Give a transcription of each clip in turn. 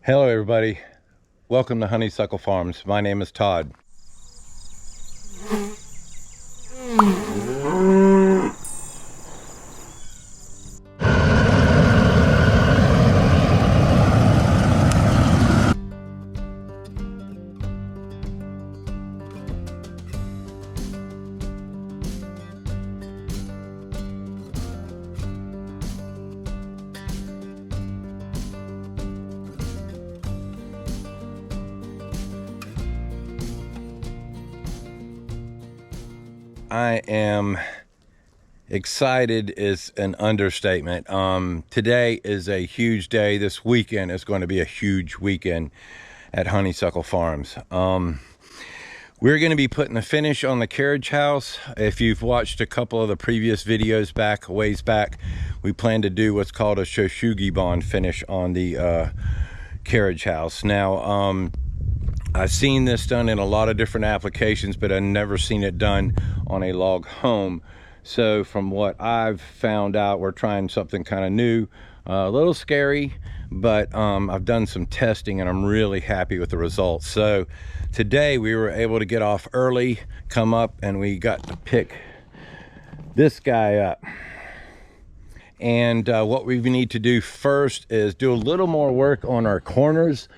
Hello everybody, welcome to Honeysuckle Farms. My name is Todd. I am excited is an understatement. Today is a huge day. This weekend is going to be a huge weekend at Honeysuckle Farms. We're going to be putting the finish on the carriage house. If you've watched a couple of the previous videos ways back, we plan to do what's called a Shoshugi bond finish on the carriage house. Now, I've seen this done in a lot of different applications, but I've never seen it done on a log home. So from what I've found out, we're trying something kind of new, a little scary, but I've done some testing and I'm really happy with the results. So today we were able to get off early, come up, and we got to pick this guy up. And what we need to do first is do a little more work on our corners.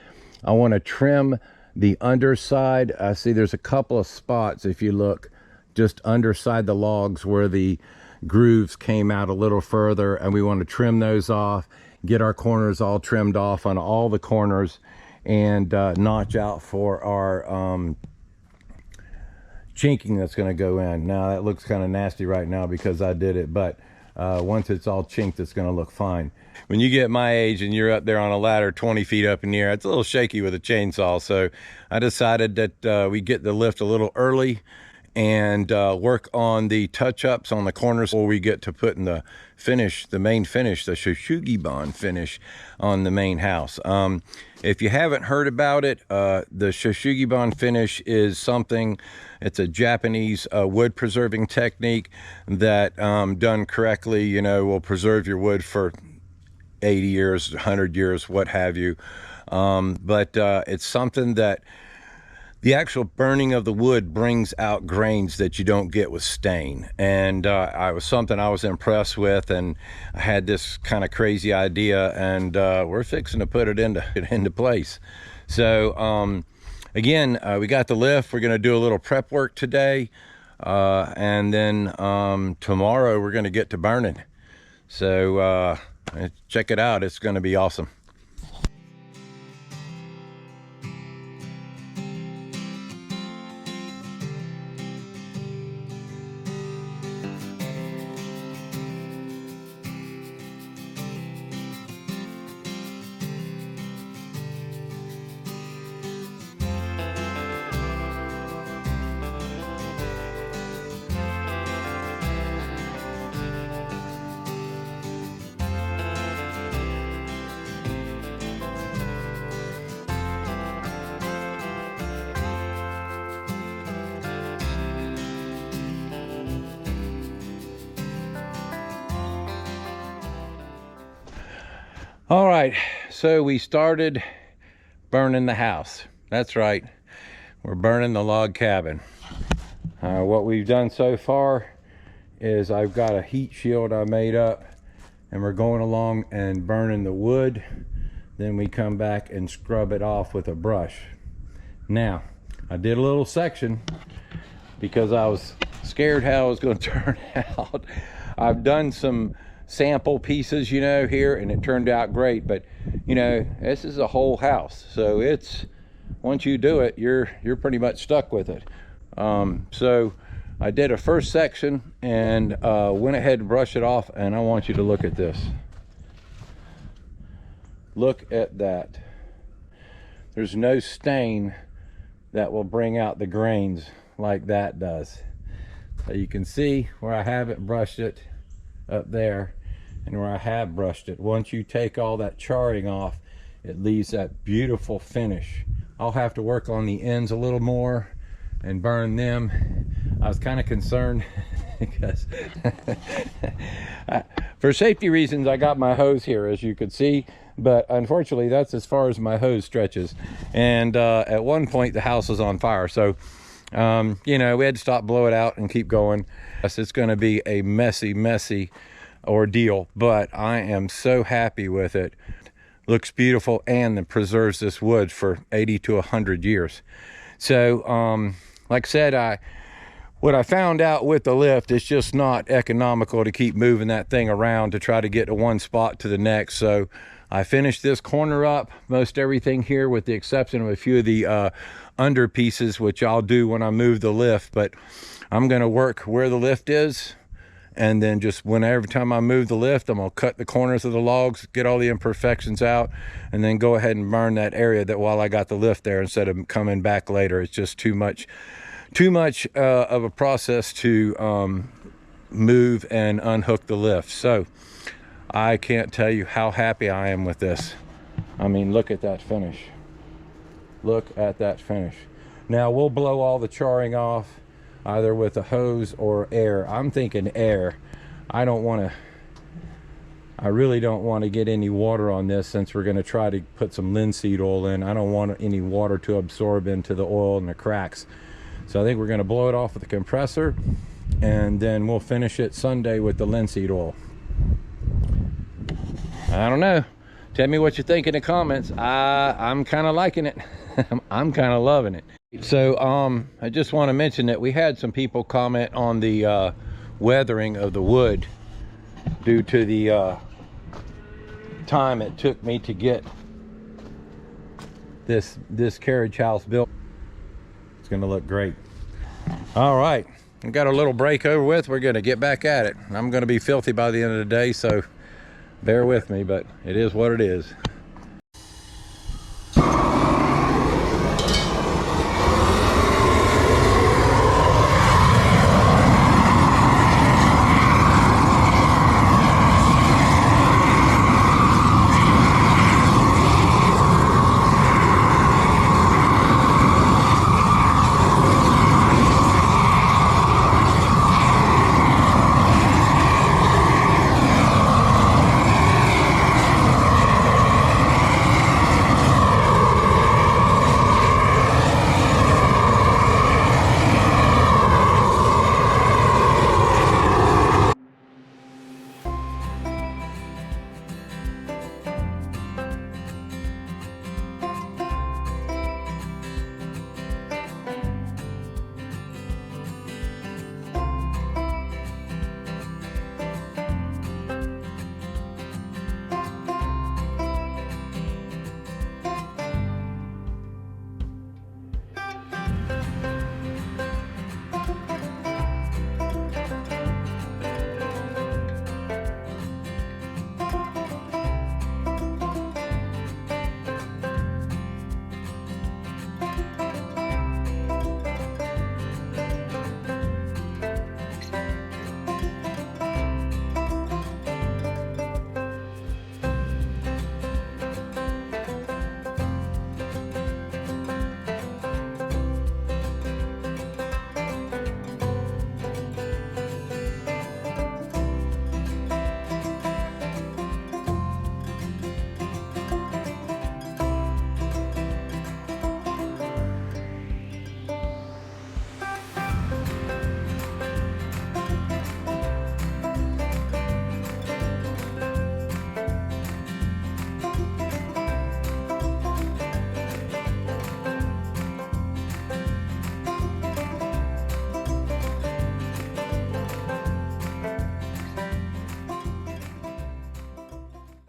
I want to trim the underside. I see there's a couple of spots, if you look just underside the logs where the grooves came out a little further, and we want to trim those off, get our corners all trimmed off on all the corners, and notch out for our chinking that's going to go in. Now that looks kind of nasty right now because I did it, but once it's all chinked, it's going to look fine. When you get my age and you're up there on a ladder 20 feet up in the air, it's a little shaky with a chainsaw. So I decided that we get the lift a little early and work on the touch-ups on the corners before we get to putting the finish, the main finish, the Shoshugi bond finish on the main house. If you haven't heard about it, the Shoshugi bond finish is something, it's a Japanese wood preserving technique that done correctly, you know, will preserve your wood for 80 years, 100 years, what have you. But it's something that the actual burning of the wood brings out grains that you don't get with stain. And I was something I was impressed with, and I had this kind of crazy idea, and we're fixing to put it into place. So again, we got the lift. We're going to do a little prep work today, and then tomorrow we're going to get to burning. So check it out. It's going to be awesome. All right, so we started burning the house. That's right, we're burning the log cabin. What we've done so far is I've got a heat shield I made up, and we're going along and burning the wood. Then we come back and scrub it off with a brush. Now, I did a little section because I was scared how it was going to turn out. I've done some sample pieces, you know, here, and it turned out great, but you know, this is a whole house, so it's, once you do it, you're pretty much stuck with it. So I did a first section and went ahead and brushed it off, and I want you to look at this. Look at that. There's no stain that will bring out the grains like that does. So you can see where I haven't brushed it up there and where I have brushed it. Once you take all that charring off, it leaves that beautiful finish. I'll have to work on the ends a little more and burn them. I was kind of concerned because for safety reasons I got my hose here. As you can see, but unfortunately that's as far as my hose stretches. And at one point the house was on fire, so you know, we had to stop, blow it out, and keep going. It's going to be a messy ordeal, but I am so happy with it. Looks beautiful, and it preserves this wood for 80 to 100 years. So like I said, what I found out with the lift, it's just not economical to keep moving that thing around to try to get to one spot to the next. So I finished this corner up, most everything here, with the exception of a few of the under pieces, which I'll do when I move the lift. But I'm going to work where the lift is, and then just every time I move the lift, I'm going to cut the corners of the logs, get all the imperfections out, and then go ahead and burn that area that while I got the lift there, instead of coming back later. It's just too much of a process to move and unhook the lift. So I can't tell you how happy I am with this. I mean, look at that finish. Look at that finish. Now we'll blow all the charring off, either with a hose or air. I'm thinking air. I really don't want to get any water on this, since we're going to try to put some linseed oil in. I don't want any water to absorb into the oil and the cracks. So I think we're going to blow it off with the compressor, and then we'll finish it Sunday with the linseed oil. I don't know. Tell me what you think in the comments. I'm kind of liking it. I'm kind of loving it. So I just want to mention that we had some people comment on the weathering of the wood due to the time it took me to get this carriage house built. It's going to look great. All right, we got a little break over with. We're going to get back at it. I'm going to be filthy by the end of the day, so bear with me, but it is what it is.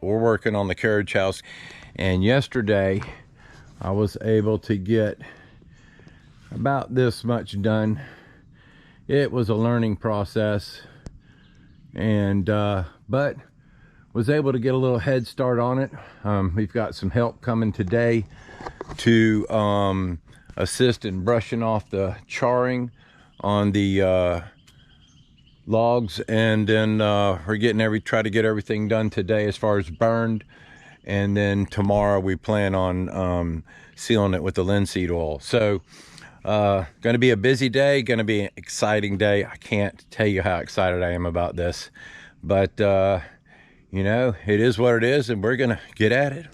We're working on the carriage house, and yesterday I was able to get about this much done. It was a learning process, and but was able to get a little head start on it. We've got some help coming today to assist in brushing off the charring on the logs, and then we're try to get everything done today as far as burned, and then tomorrow we plan on sealing it with the linseed oil. So going to be a busy day, going to be an exciting day. I can't tell you how excited I am about this, but you know, it is what it is, and we're going to get at it.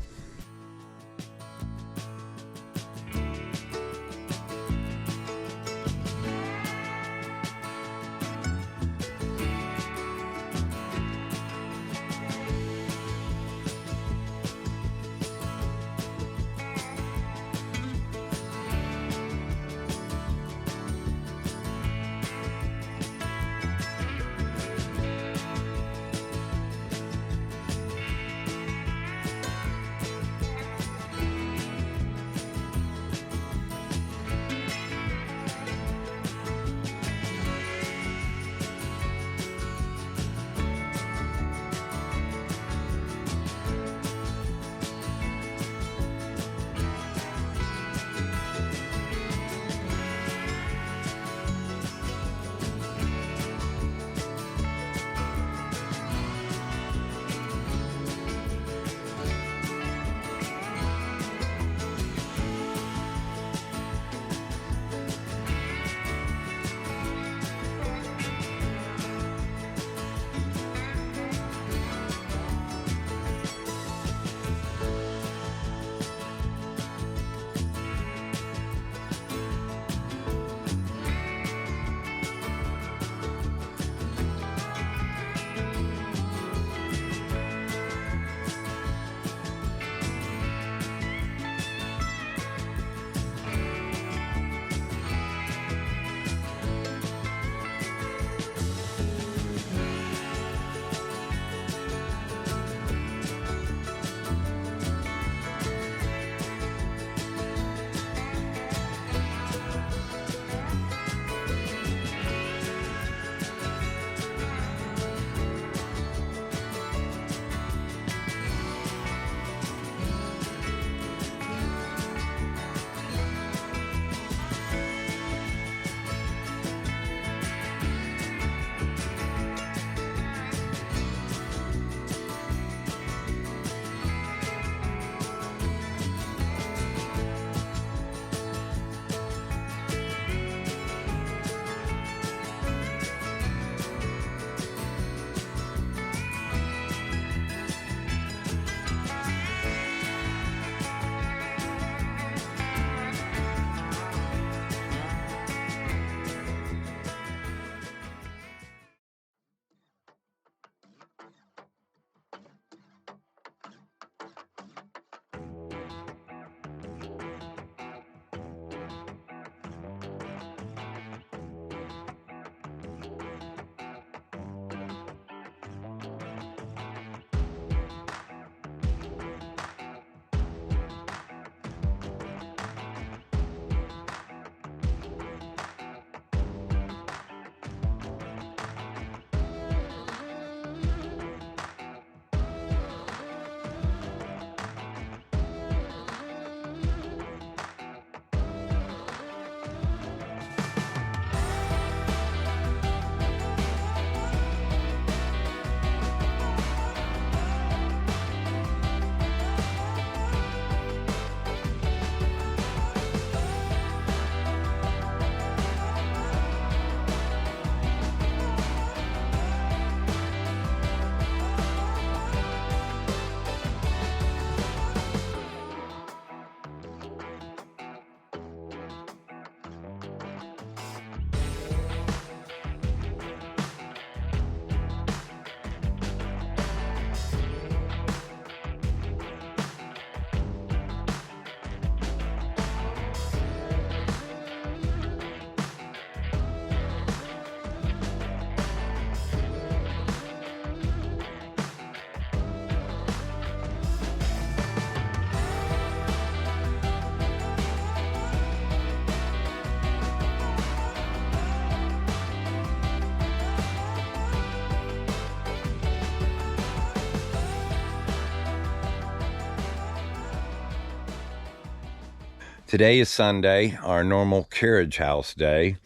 Today is Sunday, our normal carriage house day,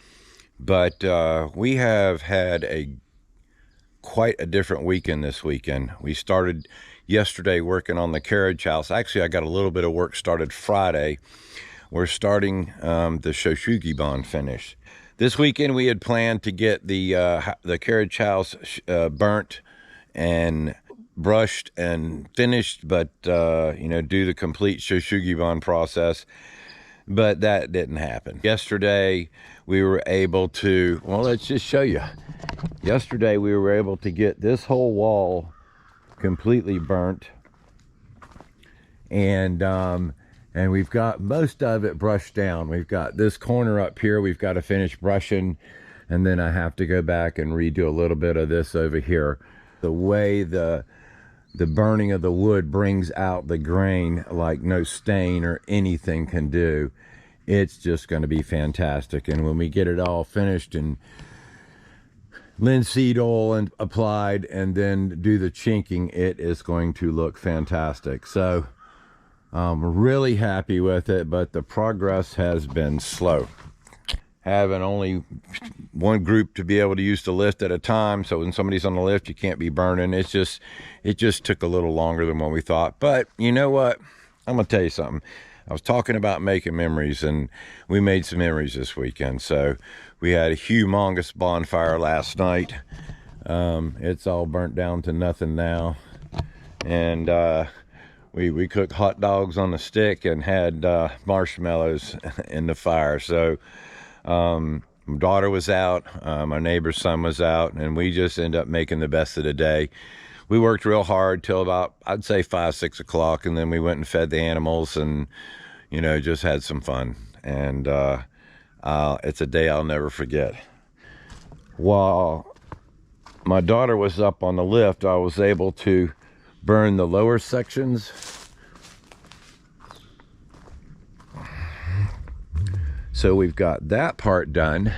but we have had quite a different weekend this weekend. We started yesterday working on the carriage house. Actually, I got a little bit of work started Friday. We're starting the Shoshugi bond finish. This weekend we had planned to get the carriage house burnt and brushed and finished, but you know, do the complete Shosugibon process. But that didn't happen. Yesterday we were able to, well, let's just show you. Yesterday we were able to get this whole wall completely burnt, and we've got most of it brushed down. We've got this corner up here we've got to finish brushing, and then I have to go back and redo a little bit of this over here. The way the burning of the wood brings out the grain like no stain or anything can do. It's just going to be fantastic. And when we get it all finished and linseed oil and applied and then do the chinking, it is going to look fantastic. So I'm really happy with it, but the progress has been slow. Having only one group to be able to use the lift at a time, so when somebody's on the lift you can't be burning. It just took a little longer than what we thought. But you know what, I'm gonna tell you something. I was talking about making memories, and we made some memories this weekend. So we had a humongous bonfire last night. It's all burnt down to nothing now, and we cooked hot dogs on the stick and had marshmallows in the fire. So my daughter was out, my neighbor's son was out, and we just ended up making the best of the day. We worked real hard till about, I'd say 5, 6 o'clock, and then we went and fed the animals and, you know, just had some fun. And it's a day I'll never forget. While my daughter was up on the lift, I was able to burn the lower sections. So we've got that part done,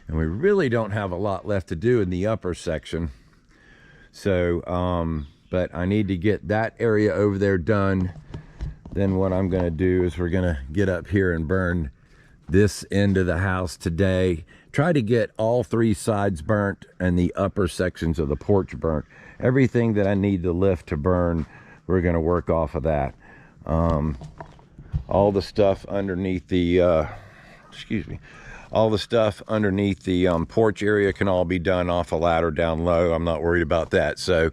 and we really don't have a lot left to do in the upper section. So but I need to get that area over there done. Then what I'm going to do is we're going to get up here and burn this end of the house today. Try to get all 3 sides burnt and the upper sections of the porch burnt. Everything that I need the lift to burn, we're going to work off of that. All the stuff underneath the all the stuff underneath the porch area can all be done off a ladder down low. I'm not worried about that. So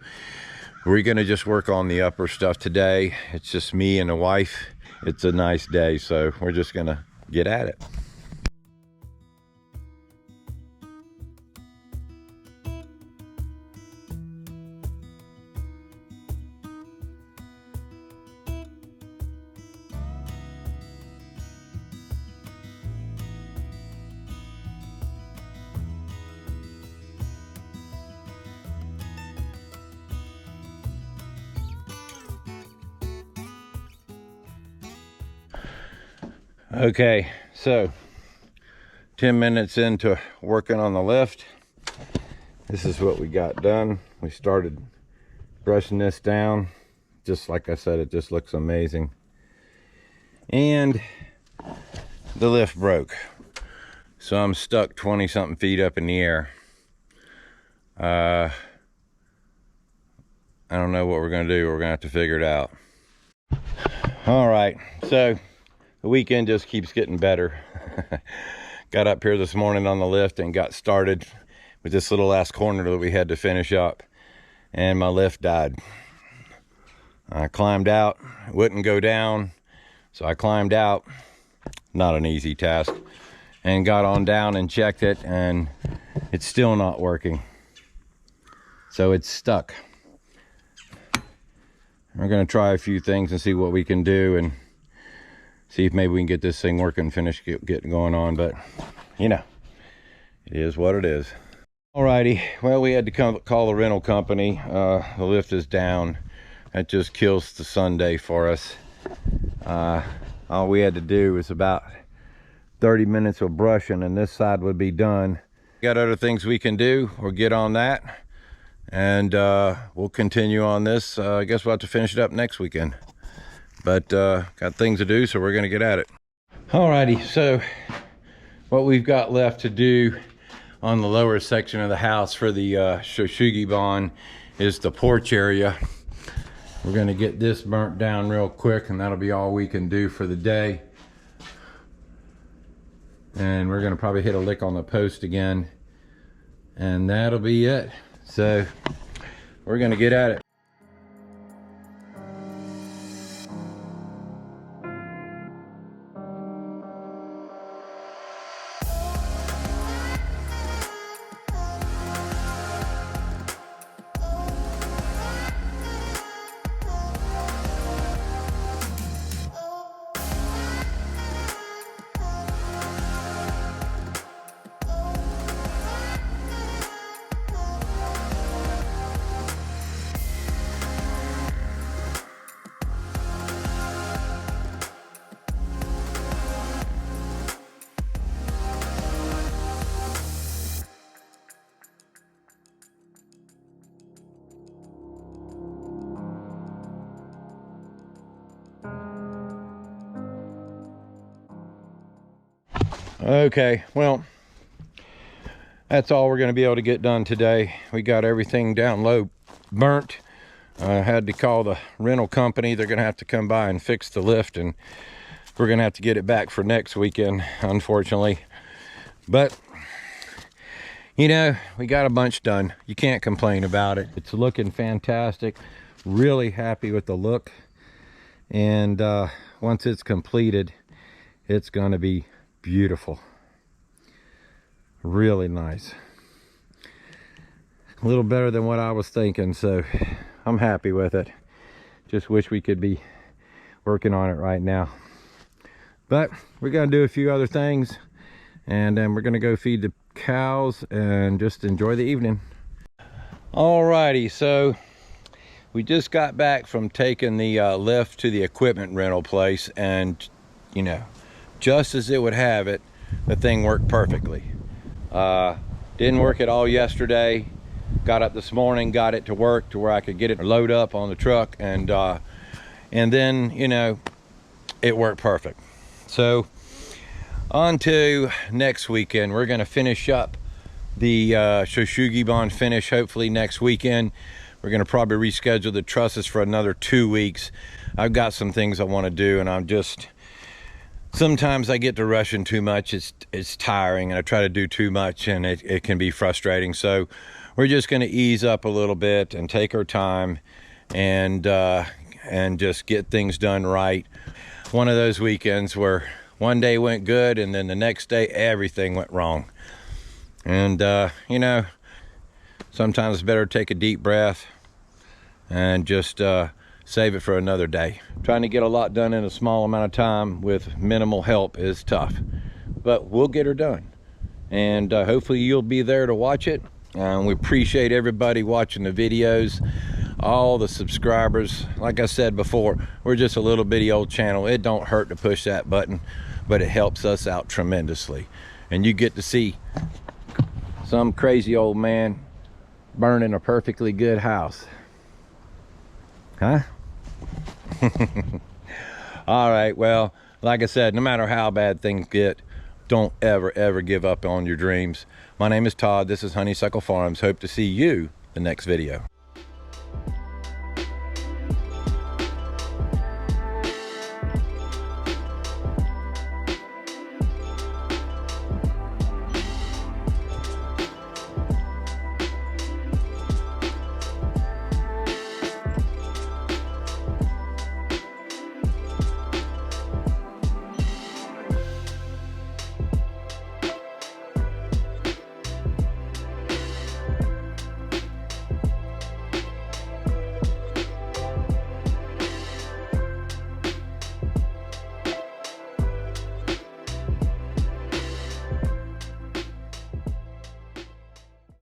we're gonna just work on the upper stuff today. It's just me and the wife. It's a nice day, so we're just gonna get at it. Okay, so 10 minutes into working on the lift, this is what we got done. We started brushing this down. Just like I said, it just looks amazing. And the lift broke, so I'm stuck 20 something feet up in the air. I don't know what we're gonna do. We're gonna have to figure it out. All right, so the weekend just keeps getting better. Got up here this morning on the lift and got started with this little last corner that we had to finish up, and my lift died. I climbed out, it wouldn't go down, so I climbed out, not an easy task, and got on down and checked it, and it's still not working. So it's stuck. We're gonna try a few things and see what we can do, and see if maybe we can get this thing working, finish getting going on. But you know, it is what it is. Alrighty, well, we had to call the rental company. The lift is down. That just kills the Sunday for us. All we had to do was about 30 minutes of brushing and this side would be done. Got other things we can do. We'll get on that, and we'll continue on this. I guess we'll have to finish it up next weekend. But got things to do, so we're gonna get at it. Alrighty, so what we've got left to do on the lower section of the house for the Shosugibon is the porch area. We're gonna get this burnt down real quick, and that'll be all we can do for the day. And we're gonna probably hit a lick on the post again, and that'll be it. So we're gonna get at it. Okay, well, that's all we're going to be able to get done today. We got everything down low burnt. I had to call the rental company. They're going to have to come by and fix the lift, and we're going to have to get it back for next weekend, unfortunately. But, you know, we got a bunch done. You can't complain about it. It's looking fantastic. Really happy with the look. And once it's completed, it's going to be beautiful. Really nice. A little better than what I was thinking, so I'm happy with it. Just wish we could be working on it right now. But we're gonna do a few other things, and then we're gonna go feed the cows and just enjoy the evening. Alrighty, so we just got back from taking the lift to the equipment rental place, and you know, just as it would have it, the thing worked perfectly. Didn't work at all yesterday. Got up this morning, got it to work to where I could get it load up on the truck, and then, you know, it worked perfect. So on to next weekend. We're going to finish up the Shoshugiban finish hopefully next weekend. We're going to probably reschedule the trusses for another 2 weeks. I've got some things I want to do, and I'm just, sometimes I get to rushing too much. It's tiring, and I try to do too much, and it can be frustrating. So we're just going to ease up a little bit and take our time, and just get things done right. One of those weekends where one day went good, and then the next day everything went wrong. And you know, sometimes it's better to take a deep breath and just save it for another day. Trying to get a lot done in a small amount of time with minimal help is tough, but we'll get her done. And hopefully you'll be there to watch it. We appreciate everybody watching the videos, all the subscribers. Like I said before, we're just a little bitty old channel. It don't hurt to push that button, but it helps us out tremendously. And you get to see some crazy old man burning a perfectly good house. Huh? All right, well, like I said, no matter how bad things get, don't ever give up on your dreams. My name is Todd. This is Honeysuckle Farms. Hope to see you the next video.